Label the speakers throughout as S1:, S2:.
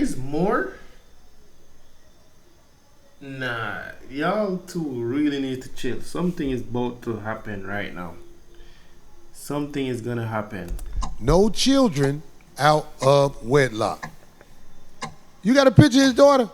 S1: is more. Nah, y'all two really need to chill. Something is about to happen right now. Something is gonna happen.
S2: No children out of wedlock. You got a picture of his daughter?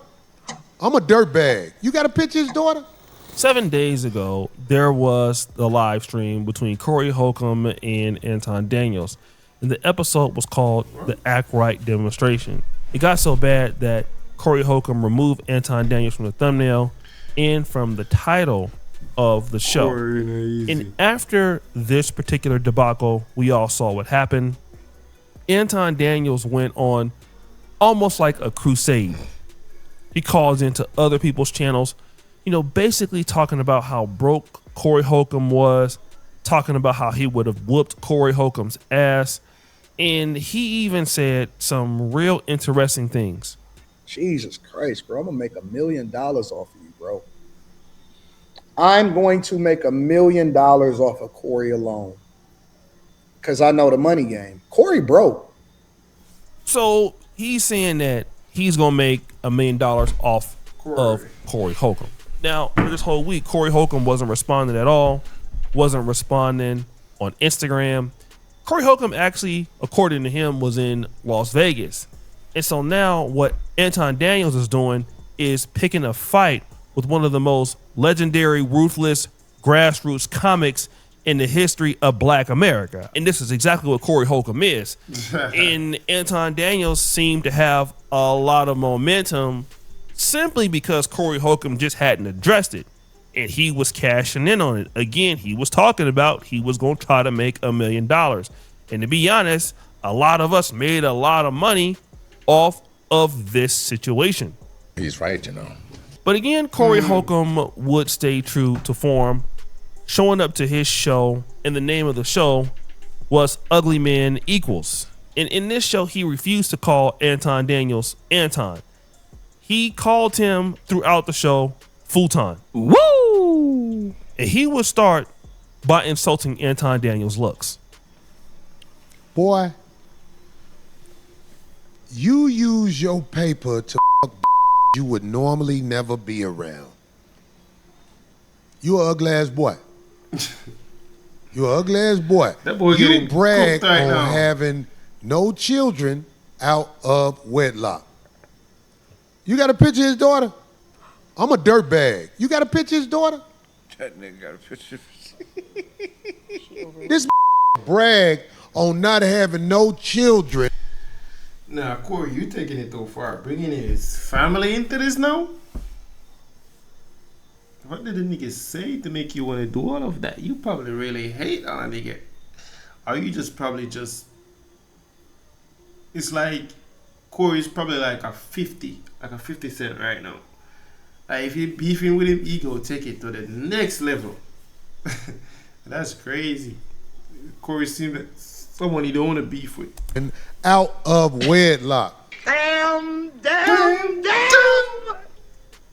S2: I'm a dirtbag. You got a picture of his daughter?
S3: 7 days ago, there was the live stream between Corey Holcomb and Anton Daniels. And the episode was called The Act Right Demonstration. It got so bad that Corey Holcomb removed Anton Daniels from the thumbnail and from the title of the show. And after this particular debacle, we all saw what happened. Anton Daniels went on almost like a crusade. He calls into other people's channels, basically talking about how broke Corey Holcomb was, talking about how he would have whooped Corey Holcomb's ass. And he even said some real interesting things.
S4: Jesus Christ, bro. I'm going to make $1 million off of you, bro. I'm going to make $1 million off of Corey alone. Because I know the money game. Corey broke.
S3: So he's saying that he's going to make $1 million off of Corey Holcomb. Now, for this whole week, Corey Holcomb wasn't responding at all, wasn't responding on Instagram. Corey Holcomb actually, according to him, was in Las Vegas. And so now what Anton Daniels is doing is picking a fight with one of the most legendary, ruthless, grassroots comics in the history of Black America. And this is exactly what Corey Holcomb is. And Anton Daniels seemed to have a lot of momentum simply because Corey Holcomb just hadn't addressed it. And he was cashing in on it. Again, he was talking about he was going to try to make $1 million. And to be honest, a lot of us made a lot of money off of this situation.
S5: He's right,
S3: But again, Corey Holcomb would stay true to form, showing up to his show, and the name of the show was Ugly Men Equals. And in this show, he refused to call Anton Daniels Anton. He called him throughout the show Futon. Woo! And he would start by insulting Anton Daniels' looks.
S2: Boy, you use your paper to fuck you would normally never be around. You an ugly ass boy. You an ugly ass boy.
S1: That boy
S2: you brag
S1: right
S2: on
S1: now.
S2: having no children out of wedlock. You got a picture of his daughter? I'm a dirtbag. You got a picture of his daughter?
S5: That nigga got a picture.
S2: This brag on not having no children.
S1: Nah, Corey, you taking it too far. Bringing his family into this now? What did the nigga say to make you want to do all of that? You probably really hate on a nigga. Or you just probably just... It's like Corey's probably like a 50 cent right now. Like if you beefing with him, he go take it to the next level. That's crazy. Corey seems like someone you don't want to beef with.
S2: And out of wedlock.
S4: Damn.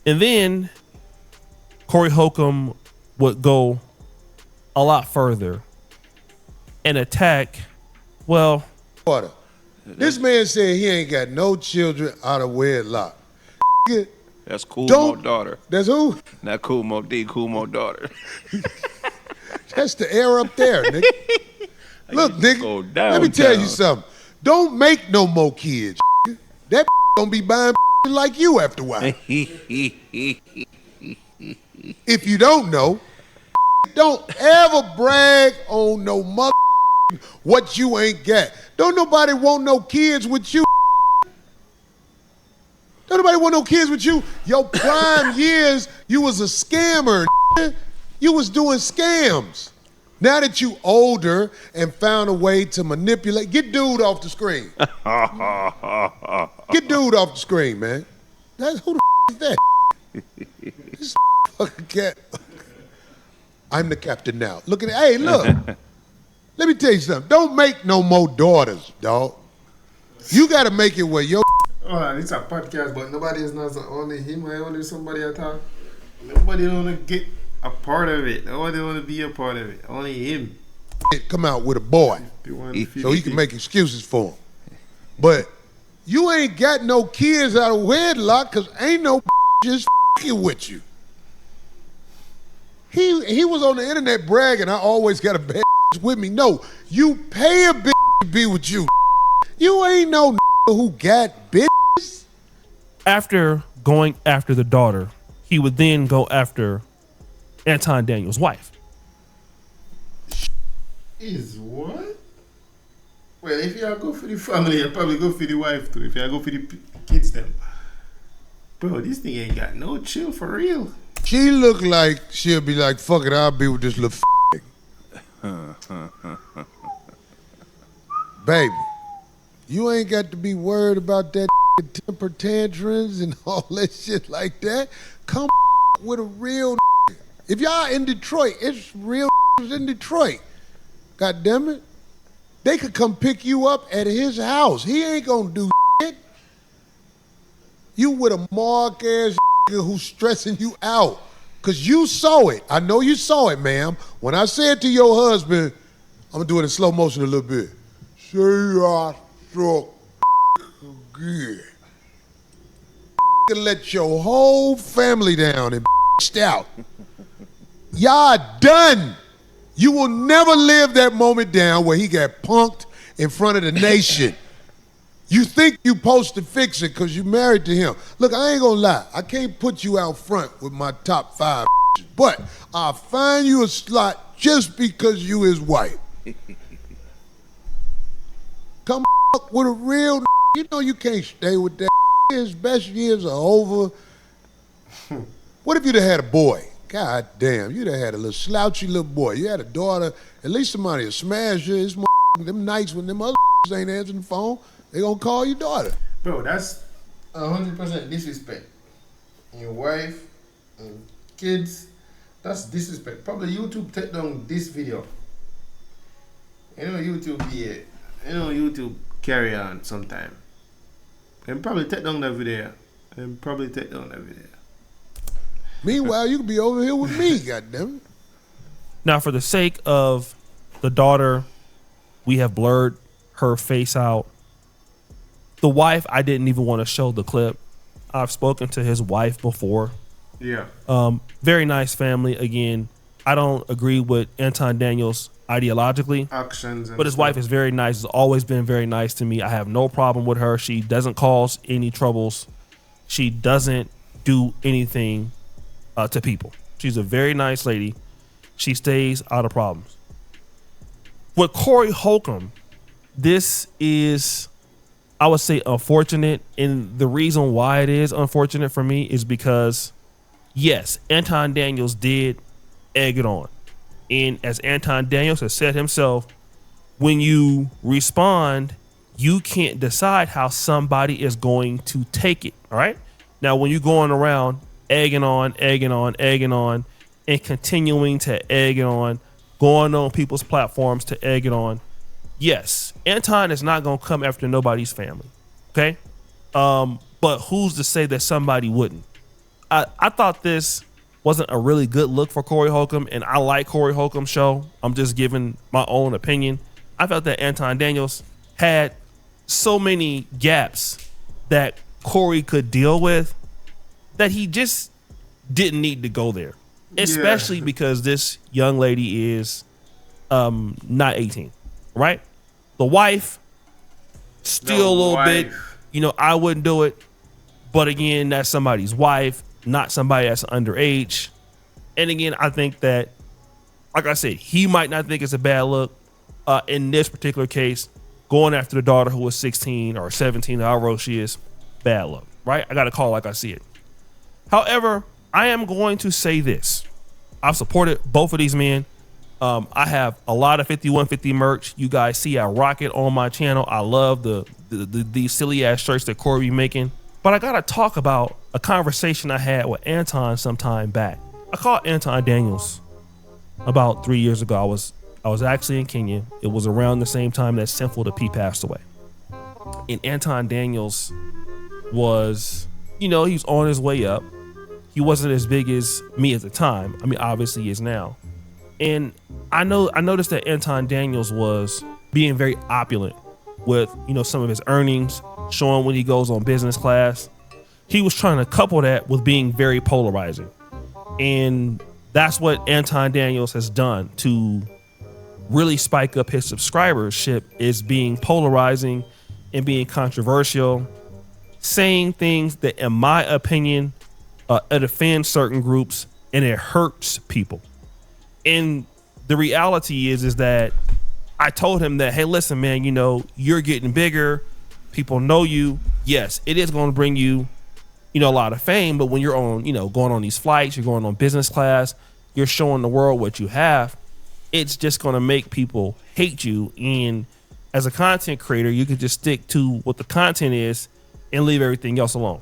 S3: And then Corey Holcomb would go a lot further and attack, well...
S2: Daughter. This man said he ain't got no children out of wedlock.
S5: That's Cool Mo daughter.
S2: That's who?
S5: Not Cool Mo D, Cool Mo daughter.
S2: That's the air up there, nigga. Look, nigga, let me tell you something. Don't make no more kids. That gonna be buying like you after a while. If you don't know, don't ever brag on no mother what you ain't got. Don't nobody want no kids with you. Don't nobody want no kids with you. Your prime years, you was a scammer. You was doing scams. Now that you older and found a way to manipulate, get dude off the screen. Get dude off the screen, man. That's who the is that? This fucking cat. I'm the captain now. Look at it. Hey, look. Let me tell you something. Don't make no more daughters, dog. You got to make it where your...
S1: Oh, it's a podcast, but nobody is not only him or only somebody at all. Nobody want to get a part of it. Nobody want to be a part of it. Only him.
S2: Come out with a boy so he can make excuses for him. But You ain't got no kids out of wedlock because ain't no just fucking with you. He was on the internet bragging, I always got a bad with me. No, you pay a bitch to be with you. You ain't no who got bitches.
S3: After going after the daughter, he would then go after Anton Daniels' wife.
S1: Is what? Well, if y'all go for the family, you'll probably go for the wife too. If y'all go for the kids, then. Bro, this thing ain't got no chill for real.
S2: She look like she'll be like, fuck it, I'll be with this little baby. You ain't got to be worried about that temper tantrums and all that shit like that. Come with a real. If y'all in Detroit, it's real in Detroit. God damn it. They could come pick you up at his house. He ain't gonna do shit. You with a mark ass who's stressing you out. Cause you saw it. I know you saw it, ma'am. When I said to your husband, I'm gonna do it in slow motion a little bit. Say I struck good. Let your whole family down and out. Y'all done. You will never live that moment down where he got punked in front of the nation. You think you supposed to fix it because you married to him. Look, I ain't gonna lie. I can't put you out front with my top 5, but I'll find you a slot just because you his wife. Come with a real. You know you can't stay with that. His best years are over. What if you'd have had a boy? God damn, you'd have had a little slouchy little boy. You had a daughter, at least somebody would smash you. It's them nights when them other ain't answering the phone, they gonna call your daughter.
S1: Bro, that's 100% disrespect. Your wife and kids, that's disrespect. Probably YouTube take down this video. You know YouTube be YouTube carry on sometime. And probably take down that video.
S2: Meanwhile, you could be over here with me, goddammit.
S3: Now, for the sake of the daughter, we have blurred her face out. The wife, I didn't even want to show the clip. I've spoken to his wife before.
S1: Yeah.
S3: Very nice family. Again, I don't agree with Anton Daniels ideologically.
S1: Actions.
S3: But his wife is very nice. Has always been very nice to me. I have no problem with her. She doesn't cause any troubles. She doesn't do anything to people. She's a very nice lady. She stays out of problems. With Corey Holcomb, this is, I would say, unfortunate. And the reason why it is unfortunate for me is because, yes, Anton Daniels did egg it on. And as Anton Daniels has said himself, when you respond, you can't decide how somebody is going to take it. All right. Now, when you're going around egging on, and continuing to egg it on, going on people's platforms to egg it on, yes, Anton is not going to come after nobody's family. Okay. But who's to say that somebody wouldn't? I thought this wasn't a really good look for Corey Holcomb, and I like Corey Holcomb's show. I'm just giving my own opinion. I felt that Anton Daniels had so many gaps that Corey could deal with that he just didn't need to go there, especially because this young lady is not 18, right? The wife, still a little bit, I wouldn't do it. But again, that's somebody's wife, not somebody that's underage. And again, I think that, like I said, he might not think it's a bad look. In this particular case, going after the daughter who was 16 or 17, however old she is, bad look, right? I got to call it like I see it. However, I am going to say this. I've supported both of these men. I have a lot of 5150 merch. You guys see I rock it on my channel. I love the silly ass shirts that Corey be making. But I gotta talk about a conversation I had with Anton some time back. I called Anton Daniels about 3 years ago. I was actually in Kenya. It was around the same time that Sinful to P passed away. And Anton Daniels was, he was on his way up. He wasn't as big as me at the time. I mean, obviously he is now. And I noticed that Anton Daniels was being very opulent with, some of his earnings, showing when he goes on business class. He was trying to couple that with being very polarizing. And that's what Anton Daniels has done to really spike up his subscribership, is being polarizing and being controversial, saying things that, in my opinion, it offends certain groups and it hurts people. And the reality is that I told him that, hey, listen, man, you know, you're getting bigger. People know you. Yes, it is going to bring you, you know, a lot of fame. But when you're on, you know, going on these flights, you're going on business class, you're showing the world what you have. It's just going to make people hate you. And as a content creator, you can just stick to what the content is and leave everything else alone.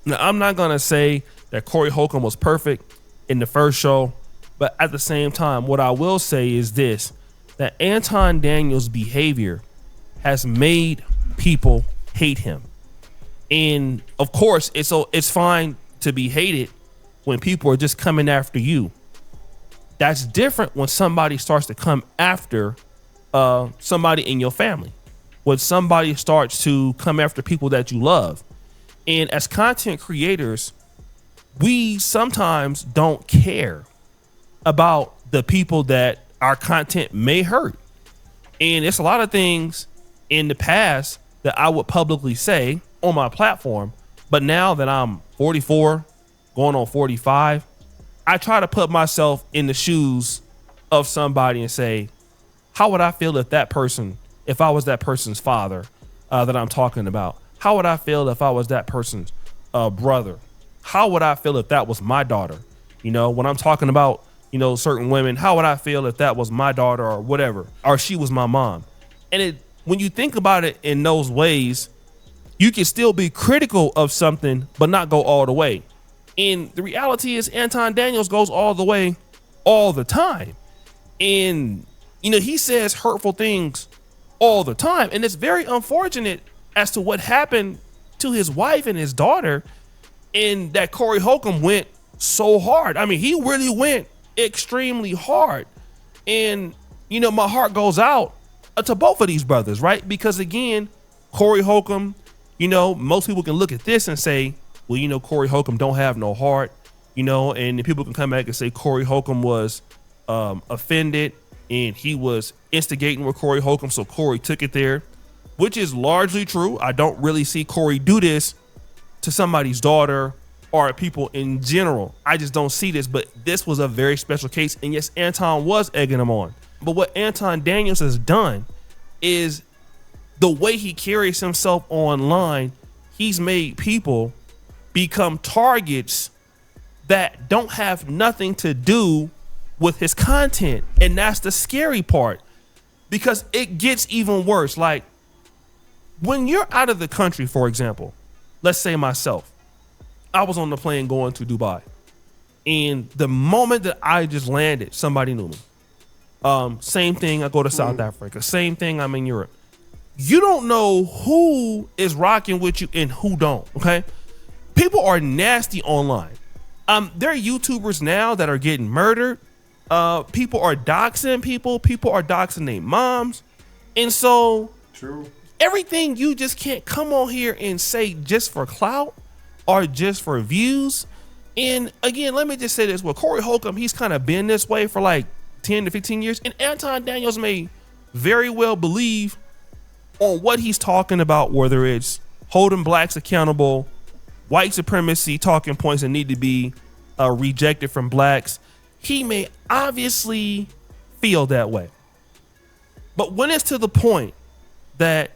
S3: Now, I'm not going to say that Corey Holcomb was perfect in the first show, but at the same time, what I will say is this, that Anton Daniels' behavior has made people hate him. And of course, it's fine to be hated when people are just coming after you. That's different when somebody starts to come after somebody in your family, when somebody starts to come after people that you love. And as content creators, we sometimes don't care about the people that our content may hurt. And it's a lot of things in the past that I would publicly say on my platform, but now that I'm 44, going on 45, I try to put myself in the shoes of somebody and say, how would I feel if I was that person's father that I'm talking about? How would I feel if I was that person's brother? How would I feel if that was my daughter? You know, when I'm talking about, you know, certain women, how would I feel if that was my daughter or whatever, or she was my mom? And when you think about it in those ways, you can still be critical of something, but not go all the way. And the reality is Anton Daniels goes all the way all the time. And, you know, he says hurtful things all the time. And it's very unfortunate as to what happened to his wife and his daughter, and that Corey Holcomb went so hard. I mean, he really went extremely hard. And, you know, my heart goes out to both of these brothers, right? Because again, Corey Holcomb, you know, most people can look at this and say, well, you know, Corey Holcomb don't have no heart, you know, and people can come back and say Corey Holcomb was offended and he was instigating with Corey Holcomb, so Corey took it there, which is largely true. I don't really see Corey do this to somebody's daughter or people in general. I just don't see this, but this was a very special case. And yes, Anton was egging him on. But what Anton Daniels has done is the way he carries himself online, he's made people become targets that don't have nothing to do with his content. And that's the scary part, because it gets even worse. Like when you're out of the country, for example, let's say myself, I was on the plane going to Dubai, and the moment that I just landed, somebody knew me. Same thing, I go to South Africa. Same thing, I'm in Europe. You don't know who is rocking with you and who don't, okay? People are nasty online. There are YouTubers now that are getting murdered. People are doxing people. People are doxing their moms. And so
S1: True.
S3: Everything you just can't come on here and say just for clout or just for views. And again, let me just say this. With Corey Holcomb, he's kind of been this way for like 10 to 15 years. And Anton Daniels may very well believe on what he's talking about, whether it's holding blacks accountable, white supremacy talking points that need to be rejected from blacks. He may obviously feel that way. But when it's to the point that,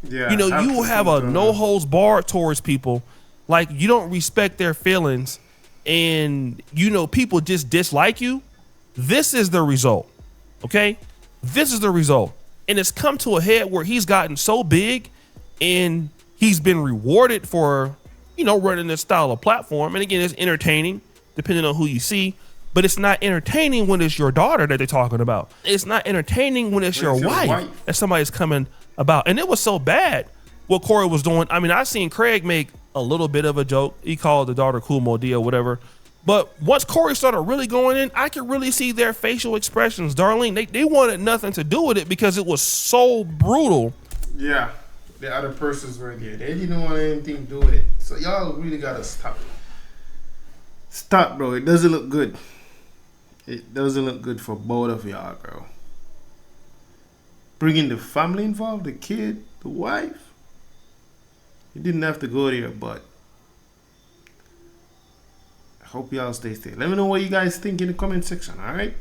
S3: you know, you have a no holds barred towards people, like you don't respect their feelings and, you know, people just dislike you, this is the result. Okay? This is the result. And it's come to a head where he's gotten so big and he's been rewarded for, you know, running this style of platform. And again, it's entertaining depending on who you see, but it's not entertaining when it's your daughter that they're talking about. It's not entertaining when it's your wife that somebody's coming about. And it was so bad what Corey was doing. I mean, I seen Craig make a little bit of a joke. He called the daughter Cool Modia or whatever. But once Corey started really going in, I could really see their facial expressions. Darlene, they wanted nothing to do with it because it was so brutal.
S1: Yeah. the other persons were there. They didn't want anything to do with it. So y'all really gotta stop. Stop, bro. It doesn't look good. It doesn't look good for both of y'all, bro. Bringing the family involved, the kid, the wife. You didn't have to go there, but I hope y'all stay safe. Let me know what you guys think in the comment section, alright?